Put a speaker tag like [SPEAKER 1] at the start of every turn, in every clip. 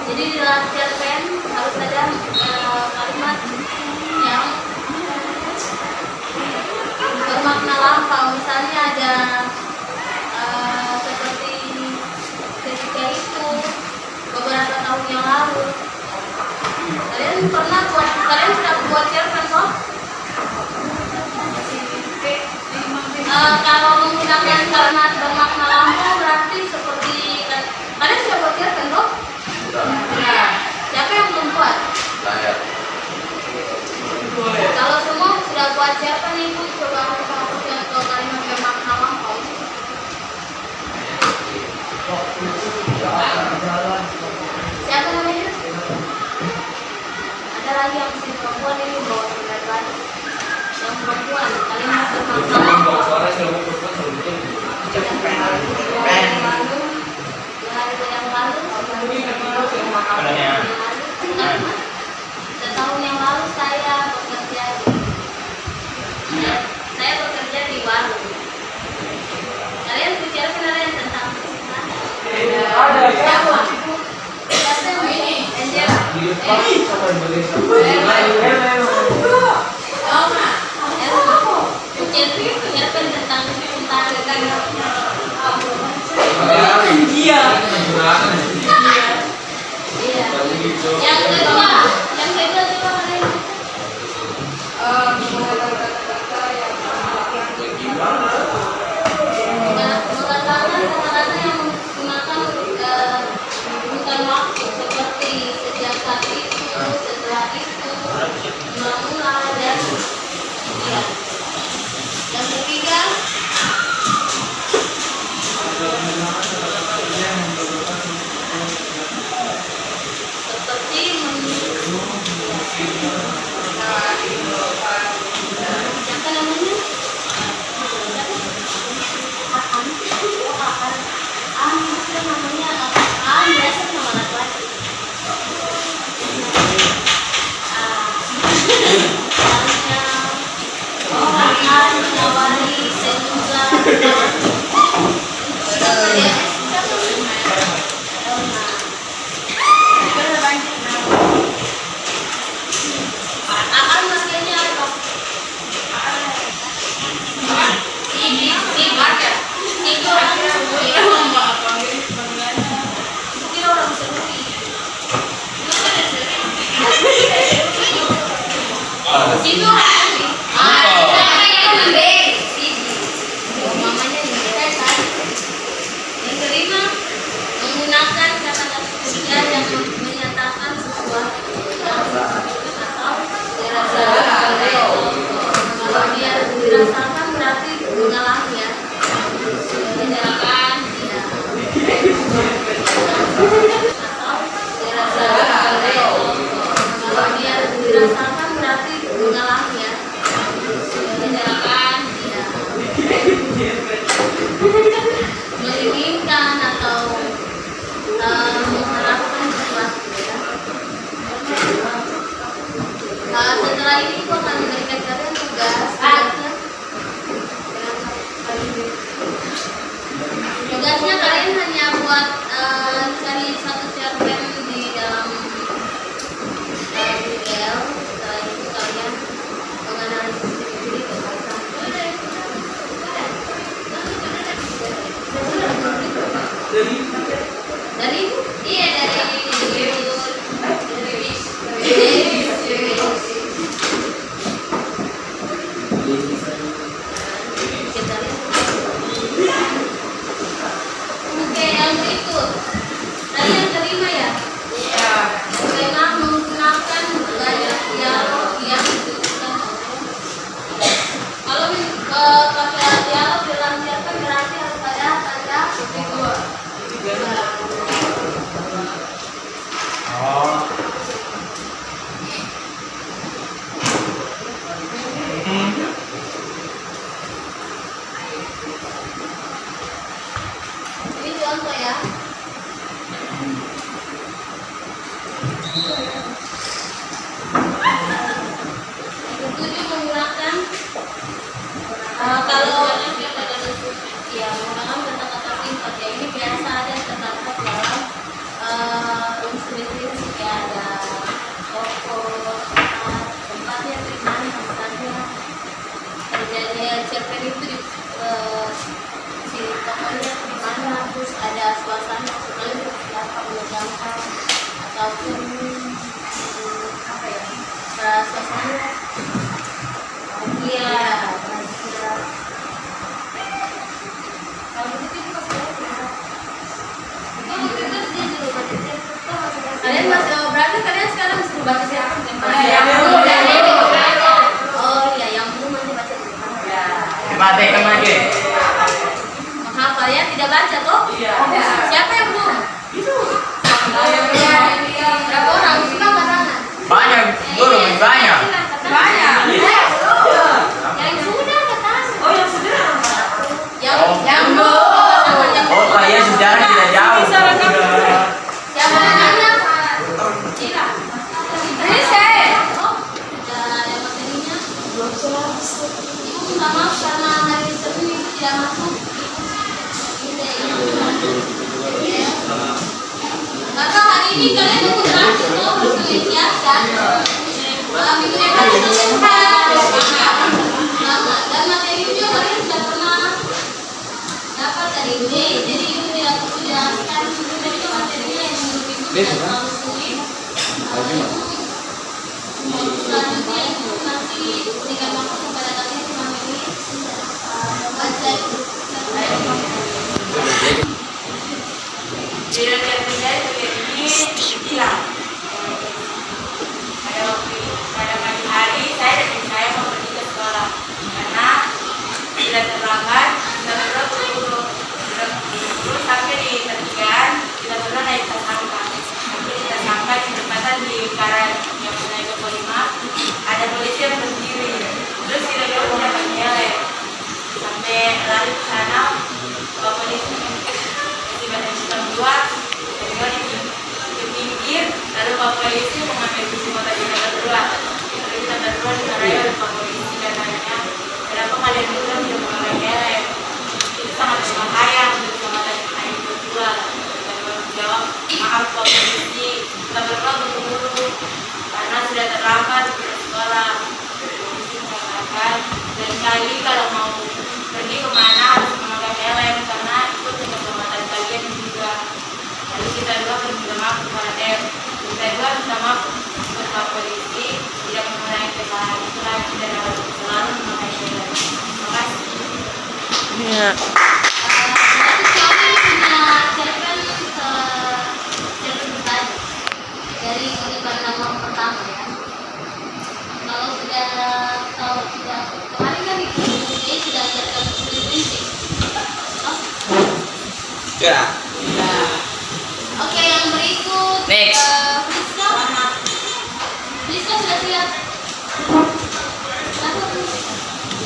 [SPEAKER 1] Jadi di dalam cerpen harus ada kalimat yang bermakna lampau. Misalnya ada seperti ketika itu beberapa tahun yang lalu. Kalian sudah buat cerpen kok? Kalau menggunakan kalimat bermakna lampau berarti seperti kalian sudah buat cerpen kok? Nah, siapa yang belum buat?
[SPEAKER 2] Saya.
[SPEAKER 1] Kalau semua sudah buat cerpen, ibu coba menghapuskan ke kalimat bermakna lampau. Siapa namanya? Ada lagi yang si perempuan ini bawa surat lagi. Yang perempuan kalimat bermakna lampau. Setahun yang lalu saya bekerja di warung. Kalian bicara sebenarnya tentang
[SPEAKER 3] Ada
[SPEAKER 1] siapa? Siapa yang ini? Angela. Cerpen tentang Iya. Yang kedua coba kalian. Mengatakan kata-kata yang menggunakan bukan waktu seperti sejak saat itu, setelah itu, mula-mula dan ya. Yang ketiga seperti siapa namanya? Itu namanya biasa nama laki-laki. Akan menawari sejumlah akan makanya itu orang sendiri. Situ mamanya yang kelima menggunakan kata-kata kerja yang menyatakan sesuatu atau dirasakan. Kalau dia dirasakan berarti mengalami ya. Menyerahkan tidak atau dirasakan. Kalau dia dirasakan berarti mengalami ya. Menyerahkan tidak menginginkan atau mengharapkan sesuatu ya. Setelah ini aku akan memberikan kalian tugas. Kalau ya menggunakan kata-kata singkat ya ini biasa ada terdapat dalam unsur-unsur ya ada toko, tempatnya di mana misalnya terjadinya cerpen itu di si tokonya di mana, terus ada suasana sekali dapat menegangkan ataupun apa ya suasana iya kalau begitu itu pasti kalian masih berarti kalian sekarang suruh baca siapa? Oh iya yang belum nanti baca dulu.
[SPEAKER 3] Matikan lagi.
[SPEAKER 1] Menghafal ya tidak baca toh?
[SPEAKER 3] Iya.
[SPEAKER 1] Siapa yang belum?
[SPEAKER 3] Itu.
[SPEAKER 1] Berapa orang? Siapa tangan?
[SPEAKER 3] Banyak, guru banyak.
[SPEAKER 1] Banyak.
[SPEAKER 3] Iya.
[SPEAKER 1] Yang sudah kata.
[SPEAKER 3] Oh, yang sudah.
[SPEAKER 1] Yang belum.
[SPEAKER 3] Oh, kalian sudah tidak jauh.
[SPEAKER 1] Siapa namanya? Cira. Ini saya. Oh, sudah ada materinya. Ibu minta maaf karena hari Senin itu tidak masuk. Maka hari ini kalian mau terakhir loh harus disiapkan. Minggu depan itu dan materi itu kalian sudah pernah dapat dari ini, jadi itu tidak perlu dijelaskan. Sudah itu materinya yang menurut ibu tidak terlalu sulit. Selanjutnya itu nanti berikan waktu kepada kalian 5 menit baca itu.
[SPEAKER 2] Bila dia terjadi ini hilang. Pada pagi hari saya dan ibu saya mau pergi ke sekolah karena bila terlambat kita berdua buru-buru sampai di pertigaan kita berdua naik tersangka. Sampai di tersangka di tempatan di Karan yang naik ke Polima ada polisi yang berdiri. Terus kita berdua tidak pakai sampai lari ke sana bapak polisi badan kita berdua di pinggir lalu pak polisi mengambil kunci motor kita berdua lalu kita berdua dimarahi oleh pak polisi dan tanya kenapa kalian berdua tidak memakai helm itu sangat berbahaya untuk keselamatan kita berdua. Kita menjawab maaf pak polisi kita berdua buru-buru karena sudah terlambat ke sekolah. Polisi mengatakan lain kali kalau mau pergi kemana harus memakai helm karena itu untuk keselamatan kalian juga. Lalu kita dua berminta maaf kepada kita dua minta maaf kepada polisi tidak mengulangi kesalahan itu lagi dan harus selalu memakai helm. Terima kasih.
[SPEAKER 1] Nanti kami punya cerpen debat dari kutipan nama pertama ya. Kalau sudah tahu sudah kemarin kan itu jadi sudah ajarkan prinsip.
[SPEAKER 3] Ya.
[SPEAKER 1] Oke, yang berikut
[SPEAKER 3] Next.
[SPEAKER 1] Rizka sudah siap.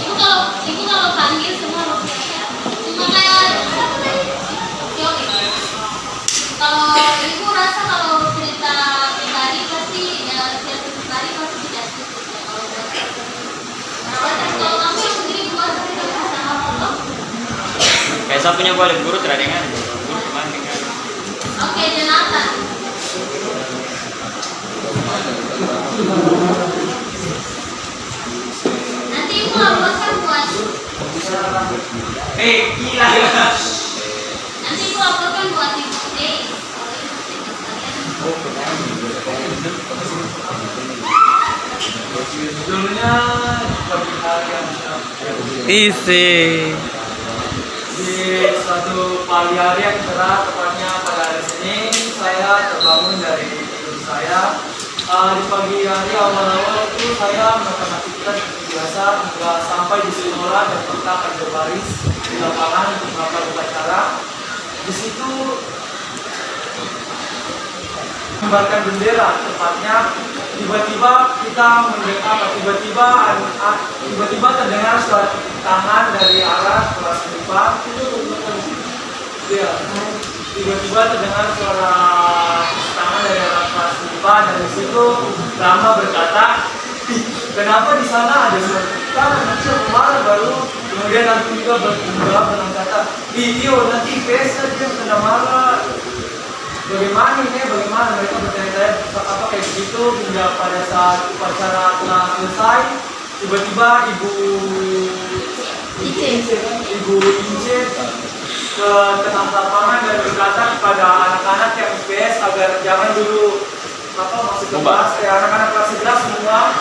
[SPEAKER 1] Ibu kalau panggil semua harus siap. Cuma kayak Yogi. Kalau ibu rasa kalau cerita pribadi pasti cerita pribadi pasti tidak cukup ya kalau berarti. Kalau kamu yang sendiri buat tidak bisa apa?
[SPEAKER 3] Kayak saya punya boleh guru teradengan.
[SPEAKER 1] Oke, Jonathan. Nanti ibu laporkan buat.
[SPEAKER 3] Gila.
[SPEAKER 1] Nanti ibu laporkan buat ibu Day.
[SPEAKER 4] Judulnya pagi hari yang
[SPEAKER 5] Isi.
[SPEAKER 4] di suatu pagi hari yang cerah, tepatnya pada hari Senin, saya terbangun dari tidur saya. Di pagi hari awal-awal itu saya melakukan aktivitas seperti biasa hingga sampai di sekolah dan tetap berbaris di lapangan untuk melakukan upacara. Di situ mengibarkan bendera, tepatnya tiba-tiba kita mendengar tiba-tiba terdengar suara tangan dari arah kelas MIPA. Ya, tiba-tiba terdengar suara tangan dari arah kelas MIPA dan di situ Rama berkata, "Ih, kenapa di sana ada suara tangan?" Saya kemarin baru Kemudian nanti juga berkata, video nanti pesta dia kena marah. Bagaimana ini? Bagaimana mereka bertanya-tanya apa kayak begitu hingga pada saat upacara telah selesai, tiba-tiba Ibu Ince ke tengah lapangan dan berkata kepada anak-anak yang IPS agar jangan dulu masuk ke kelas. Anak-anak kelas 11 semua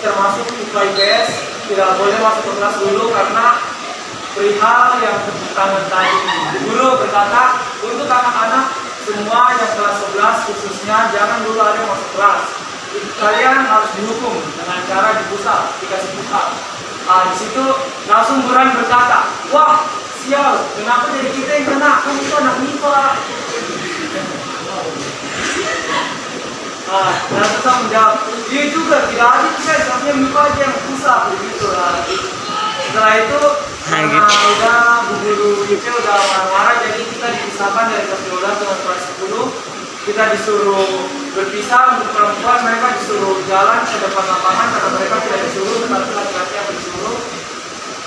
[SPEAKER 4] termasuk IPA IPS tidak boleh masuk ke kelas dulu karena perihal yang bertentangan tadi. Guru berkata untuk anak-anak semua yang kelas 11 khususnya jangan dulu ada yang masuk kelas. Kalian harus dihukum dengan cara dipusat, dikasih pusat. Di situ langsung Buran berkata, wah sial, kenapa jadi kita yang kena? Kamu itu anak MIPA. Dan saya menjawab, iya juga, tidak ada juga, sebenarnya MIPA aja yang pusat begitu lah. Setelah itu, karena udah Bu Guru Yuce udah marah-marah, jadi kita dipisahkan dari kelas 12 dengan kelas 10. Kita disuruh berpisah, untuk perempuan mereka disuruh jalan ke depan lapangan karena mereka tidak disuruh, tetapi laki-laki yang disuruh.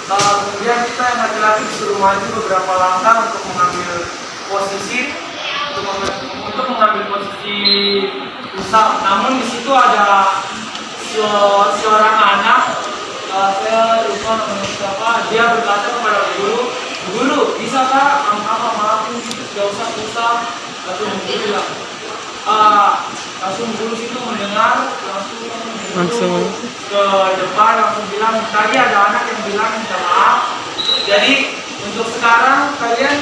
[SPEAKER 4] Kemudian kita yang laki-laki disuruh maju beberapa langkah untuk mengambil posisi, untuk mengambil posisi pusat. Namun di situ ada seorang anak, saya lupa namanya siapa, dia berkata kepada guru, bisakah maafin gitu, tidak usah pusat. Langsung guru bilang, langsung guru situ mendengar, langsung ke depan, langsung bilang, tadi ada anak yang bilang minta maaf. Jadi untuk sekarang kalian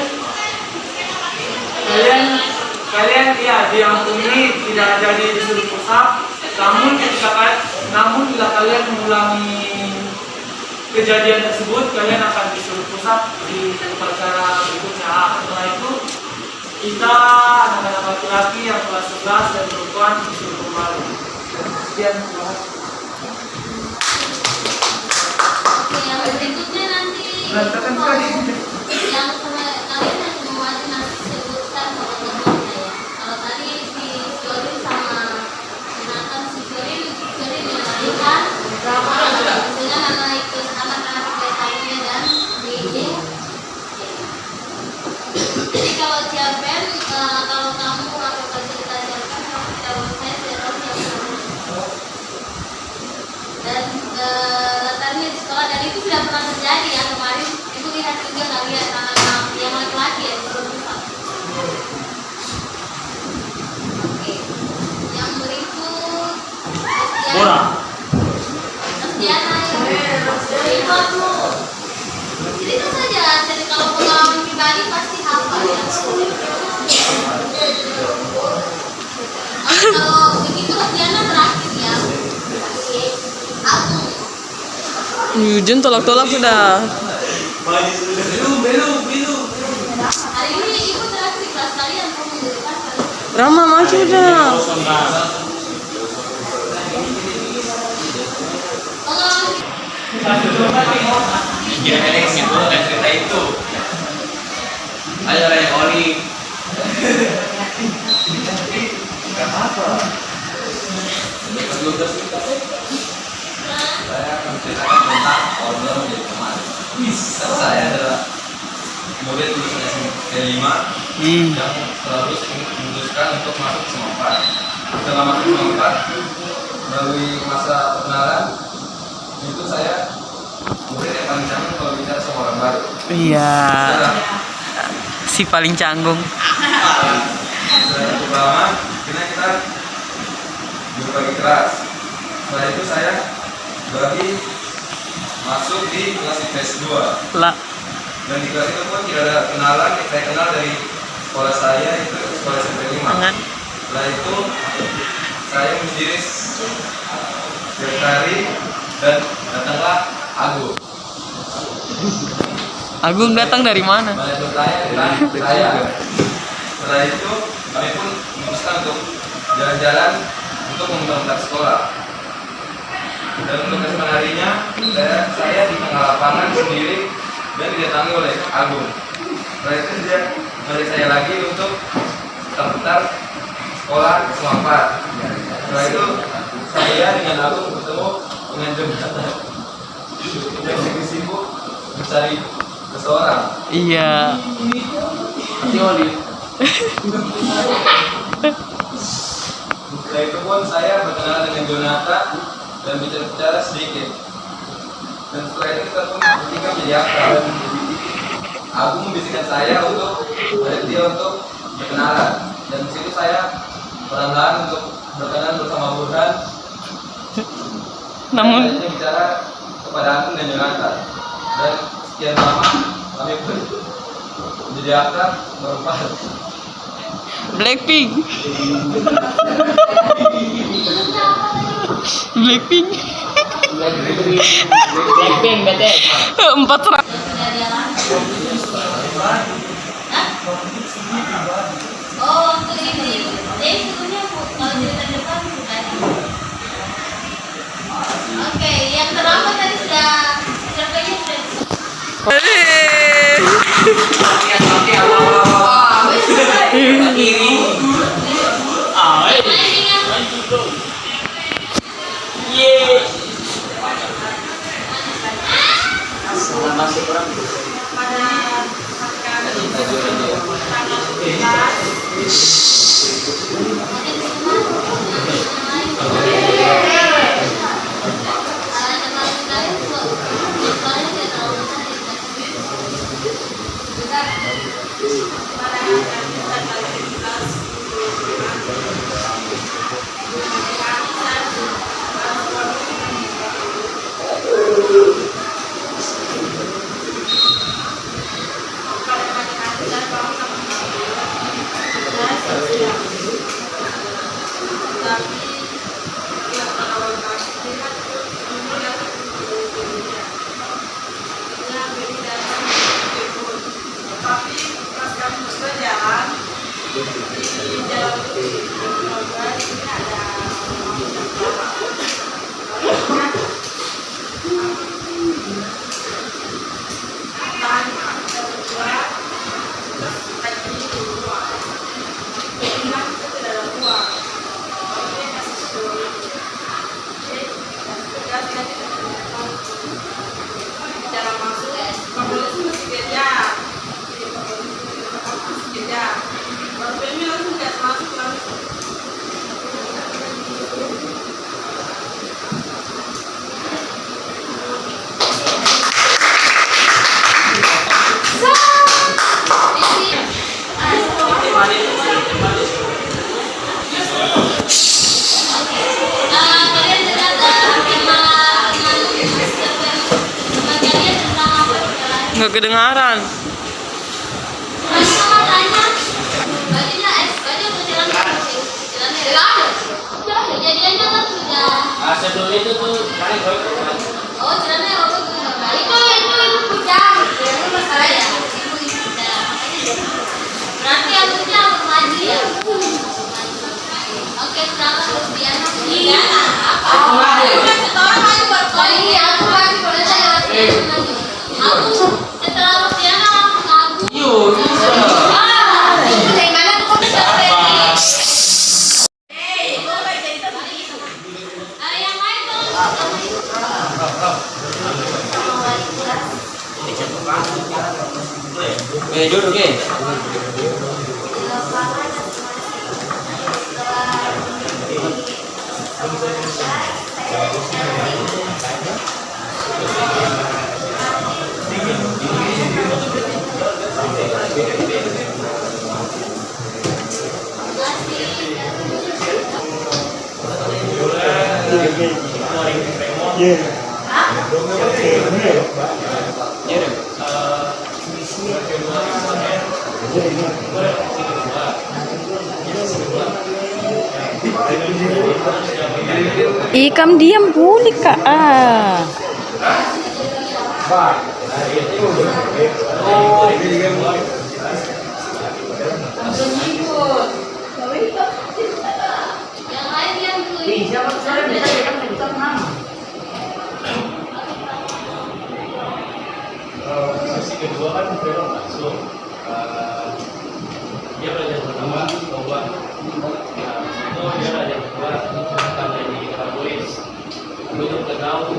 [SPEAKER 4] ya diampuni, tidak jadi disuruh pusat. Namun bila kalian mengulangi kejadian tersebut, kalian akan disuruh pusat di upacara berikutnya. Setelah itu kita anak-anak laki-laki yang kelas 11 dan perempuan disuruh kembali. Sekian.
[SPEAKER 1] Yang berikutnya nanti
[SPEAKER 4] Berantakan sekali.
[SPEAKER 1] yang kalian yang membuat nanti sebutkan teman-temannya ya. Kalau tadi si Jorin sama Nathan, si Jorin menyampaikan dengan anak-anak PTN dan BJ. Jadi kalau Ciaben, kalau kamu atau cerita Ciaben, kamu tidak boleh saya tidak tahu siapa. Dan latarnya di sekolah, dan itu sudah pernah terjadi ya kemarin. Itu lihat juga kalian anak-anak yang laki-laki ya sebelum pusat. Oke, yang berikut Diana ya. Cerita saja, jadi kalau pengalaman pribadi pasti hafal ya. Kalau begitu Diana terakhir ya. Aku
[SPEAKER 5] Yujun tolak-tolak sudah.
[SPEAKER 4] Belum.
[SPEAKER 1] hari ini ibu terakhir di kelas kalian, kamu mendekat.
[SPEAKER 5] Rama maju dah.
[SPEAKER 3] Kira-kira yang gitu dan cerita itu. Ayo Ray Oli. Gak apa. Saya akan ceritakan tentang order di kemarin. Saya adalah murid lulusan SMP 5 yang selalu memutuskan untuk masuk Semampat. Setelah masuk Semampat, melalui masa perkenalan, itu saya murid yang paling canggung kalau bicara sama orang baru.
[SPEAKER 5] Iya. Si paling canggung.
[SPEAKER 3] Setelah cukup lama, akhirnya kita berbagi kelas. Setelah itu saya bagi masuk di kelas IPS 2.
[SPEAKER 5] Lah.
[SPEAKER 3] Dan di kelas itu pun tidak ada kenalan, saya kenal dari sekolah saya, itu sekolah SMP 5. Setelah itu saya menjadi sekretari dan datanglah Agung.
[SPEAKER 5] Agung datang dari mana?
[SPEAKER 3] Banyak bertanya tentang saya. Setelah itu kami pun memutuskan untuk jalan-jalan untuk membentar sekolah. Dan untuk keesokan harinya saya di tengah lapangan sendiri dan didatangi oleh Agung. Setelah itu dia mengajak saya lagi untuk daftar sekolah Semampat. Setelah itu saya dengan Agung bertemu dengan jembatan. Yang sibuk mencari seseorang.
[SPEAKER 5] Iya.
[SPEAKER 4] Hati oli.
[SPEAKER 3] Setelah itu pun saya berkenalan dengan Jonathan dan bicara sedikit. Dan setelah itu kita pun bertiga menjadi akrab. Aku membisikkan saya untuk berhenti untuk berkenalan. Dan di situ saya perlahan untuk berkenalan bersama Burhan.
[SPEAKER 5] Namun
[SPEAKER 3] Saya bicara kepada aku dan Jonathan. Dan sekian lama kami pun menjadi akrab berempat.
[SPEAKER 5] Blackpink. Blackpink.
[SPEAKER 4] Blackpink betul.
[SPEAKER 5] 400.
[SPEAKER 1] Oh, untuk ini. Jadi sebelumnya kalau cerita depan sudah ada. Oke, yang terlambat tadi sudah cerpennya sudah.
[SPEAKER 4] Kiri. Ye. Masih kurang.
[SPEAKER 1] Kalian dengar kalian tentang apa?
[SPEAKER 5] Nggak kedengaran.
[SPEAKER 1] Kejadiannya kan sudah.
[SPEAKER 4] Sebelum itu tuh kalian
[SPEAKER 1] Oh, celananya robek tuh sama. Itu kujang. Itu masalah ya. Ibu sudah. Berarti harusnya maju ya. Oke, sekarang terus dia iya. Apa? Kan setoran maju berkali. Iya, aku lagi boleh saya maju. Aku setelah Rusiana langsung aku. Itu dari mana tuh kok bisa yang lain
[SPEAKER 4] duduk ya.
[SPEAKER 5] Ikam diam boleh kak.
[SPEAKER 1] yang lain yang
[SPEAKER 6] Sesi kedua kan Vero masuk, dia belajar pertama bahwa itu dia belajar kedua karena di Kapolis untuk kenal